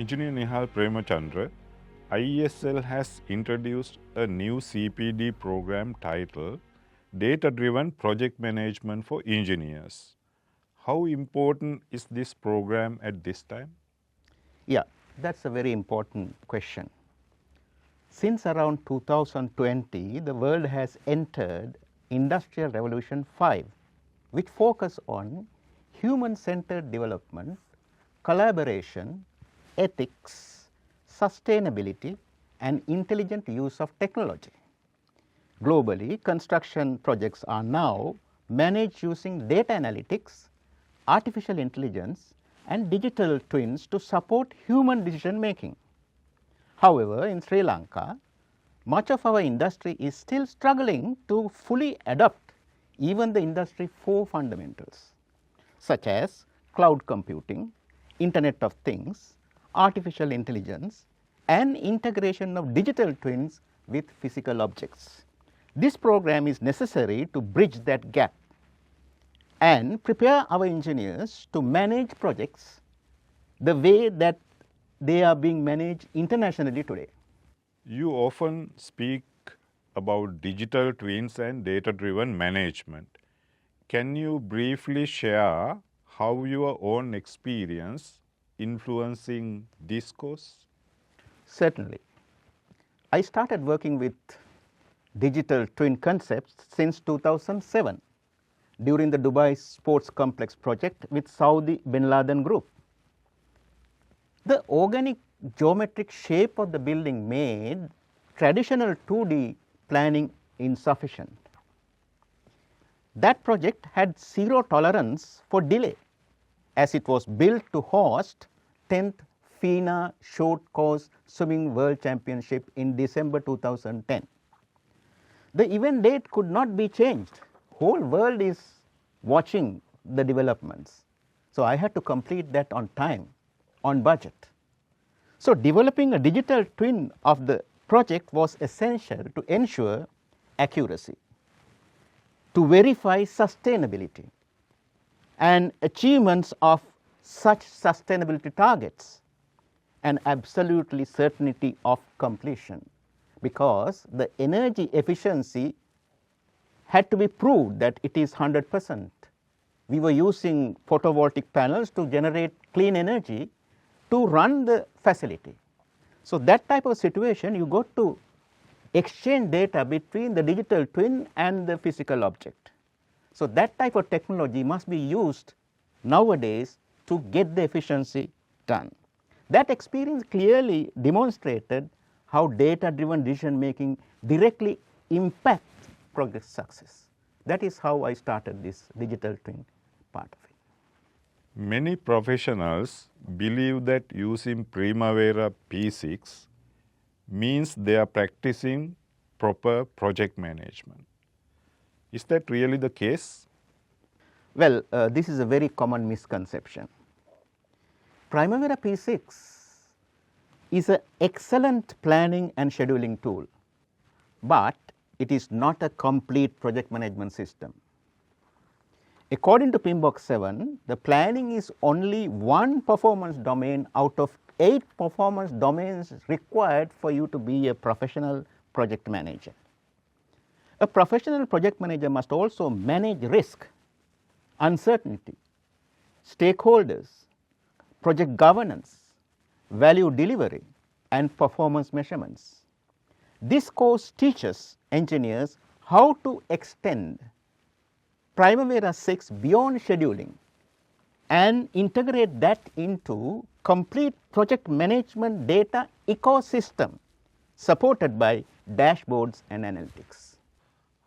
Engineer Nihal Premachandra, IESL has introduced a new CPD program titled Data-Driven Project Management for Engineers. How important is this program at this time? Yeah, that's a very important question. Since around 2020, the world has entered Industrial Revolution 5, which focus on human-centered development, collaboration, ethics, sustainability, and intelligent use of technology. Globally, construction projects are now managed using data analytics, artificial intelligence, and digital twins to support human decision making. However, in Sri Lanka, much of our industry is still struggling to fully adopt even the Industry 4 fundamentals, such as cloud computing, Internet of Things, artificial intelligence, and integration of digital twins with physical objects. This program is necessary to bridge that gap and prepare our engineers to manage projects the way that they are being managed internationally today. You often speak about digital twins and data-driven management. Can you briefly share how your own experience influencing this course? Certainly. I started working with digital twin concepts since 2007 during the Dubai Sports Complex project with Saudi Bin Laden Group. The organic geometric shape of the building made traditional 2D planning insufficient. That project had zero tolerance for delay, as it was built to host 10th FINA Short Course Swimming World Championship in December 2010. The event date could not be changed. Whole world is watching the developments. So I had to complete that on time, on budget. So developing a digital twin of the project was essential to ensure accuracy, to verify sustainability and achievements of such sustainability targets, and absolutely certainty of completion, because the energy efficiency had to be proved that it is 100%. We were using photovoltaic panels to generate clean energy to run the facility. So that type of situation, you got to exchange data between the digital twin and the physical object. So that type of technology must be used nowadays to get the efficiency done. That experience clearly demonstrated how data-driven decision making directly impacts project success. That is how I started this digital twin part of it. Many professionals believe that using Primavera P6 means they are practicing proper project management. Is that really the case? Well, this is a very common misconception. Primavera P6 is an excellent planning and scheduling tool, but it is not a complete project management system. According to PMBOK 7, the planning is only one performance domain out of 8 performance domains required for you to be a professional project manager. A professional project manager must also manage risk, uncertainty, stakeholders, project governance, value delivery, and performance measurements. This course teaches engineers how to extend Primavera 6 beyond scheduling and integrate that into complete project management data ecosystem supported by dashboards and analytics.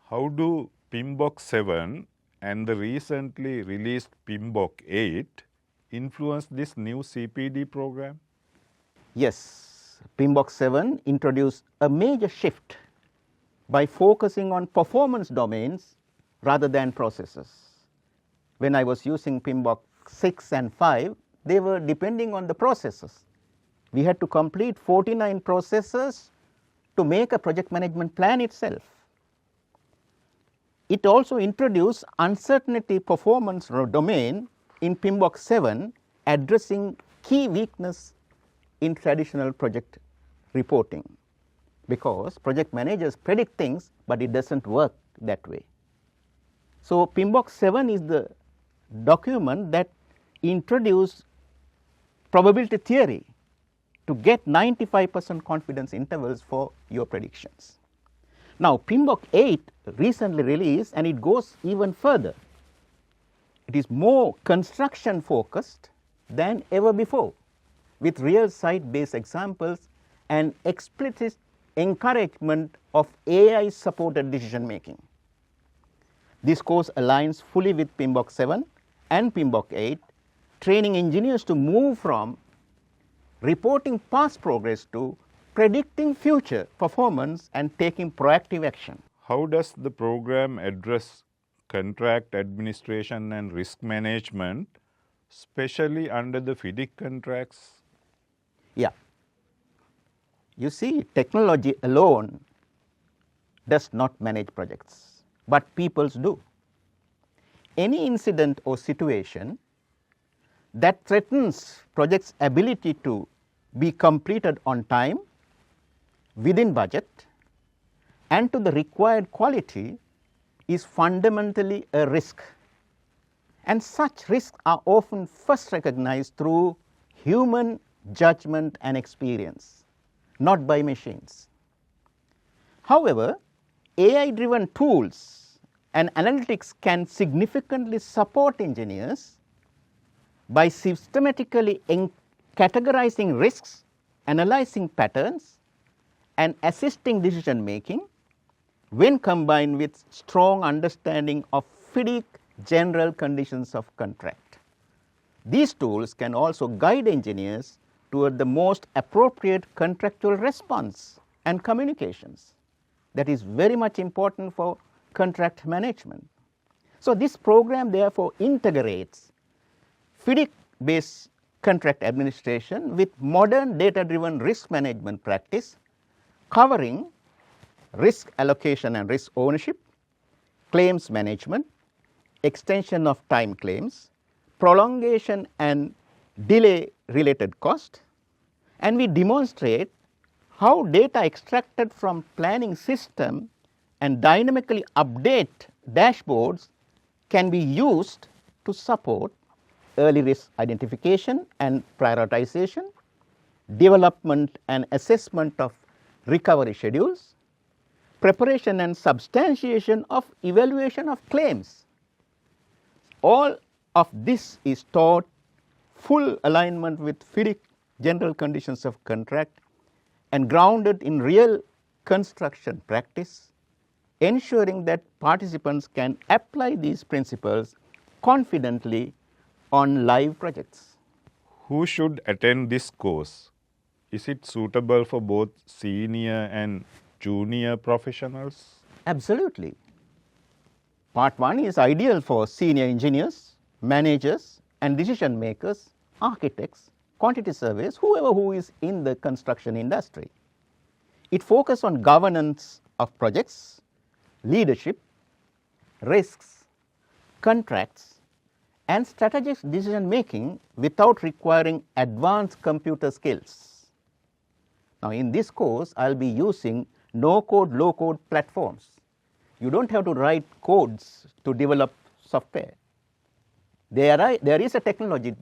How do PMBOK 7 and the recently released PMBOK 8 influence this new CPD program? Yes, PMBOK 7 introduced a major shift by focusing on performance domains rather than processes. When I was using PMBOK 6 and 5, they were depending on the processes. We had to complete 49 processes to make a project management plan itself. It also introduced uncertainty performance domain in PMBOK 7, addressing key weakness in traditional project reporting, because project managers predict things, but it doesn't work that way. So PMBOK 7 is the document that introduced probability theory to get 95% confidence intervals for your predictions. Now PMBOK 8 recently released, and it goes even further. It is more construction focused than ever before, with real site-based examples and explicit encouragement of AI-supported decision making. This course aligns fully with PMBOK 7 and PMBOK 8, training engineers to move from reporting past progress to predicting future performance and taking proactive action. How does the program address contract administration and risk management, especially under the FIDIC contracts? Yeah. You see, technology alone does not manage projects, but peoples do. Any incident or situation that threatens project's ability to be completed on time, within budget, and to the required quality is fundamentally a risk. And such risks are often first recognized through human judgment and experience, not by machines. However, AI-driven tools and analytics can significantly support engineers by systematically categorizing risks, analyzing patterns, and assisting decision making when combined with strong understanding of FIDIC general conditions of contract. These tools can also guide engineers toward the most appropriate contractual response and communications. That is very much important for contract management. So this program therefore integrates FIDIC-based contract administration with modern data-driven risk management practice, covering risk allocation and risk ownership, claims management, extension of time claims, prolongation and delay related cost, and we demonstrate how data extracted from planning system and dynamically update dashboards can be used to support early risk identification and prioritization, development and assessment of recovery schedules, preparation and substantiation of evaluation of claims. All of this is taught full alignment with FIDIC general conditions of contract and grounded in real construction practice, ensuring that participants can apply these principles confidently on live projects. Who should attend this course? Is it suitable for both senior and junior professionals? Absolutely. Part 1 is ideal for senior engineers, managers, and decision makers, architects, quantity surveyors, whoever who is in the construction industry. It focuses on governance of projects, leadership, risks, contracts, and strategic decision making without requiring advanced computer skills. Now in this course, I'll be using no-code, low-code platforms. You don't have to write codes to develop software. There is a technology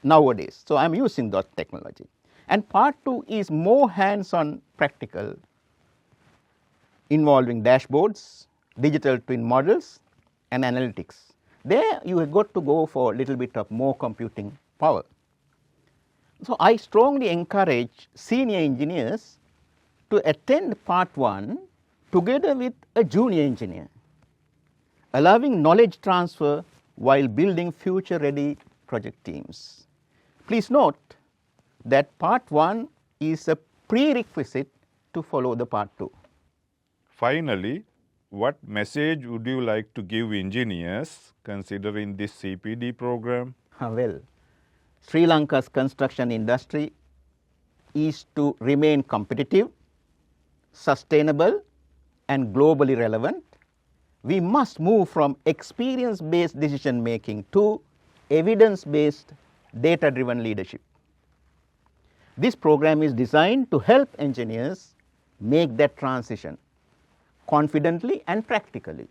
nowadays, so I'm using that technology. And part 2 is more hands-on practical, involving dashboards, digital twin models, and analytics. There you have got to go for a little bit of more computing power. So I strongly encourage senior engineers to attend part 1 together with a junior engineer, allowing knowledge transfer while building future-ready project teams. Please note that part 1 is a prerequisite to follow the part 2. Finally, what message would you like to give engineers considering this CPD program? Well, Sri Lanka's construction industry is to remain competitive, sustainable, and globally relevant. We must move from experience-based decision making to evidence-based data-driven leadership. This program is designed to help engineers make that transition confidently and practically.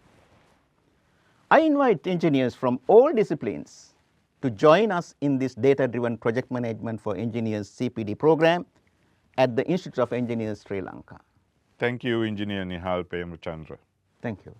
I invite engineers from all disciplines to join us in this data-driven project management for engineers CPD program at the Institute of Engineers, Sri Lanka. Thank you, Engineer Nihal Premachandra. Thank you.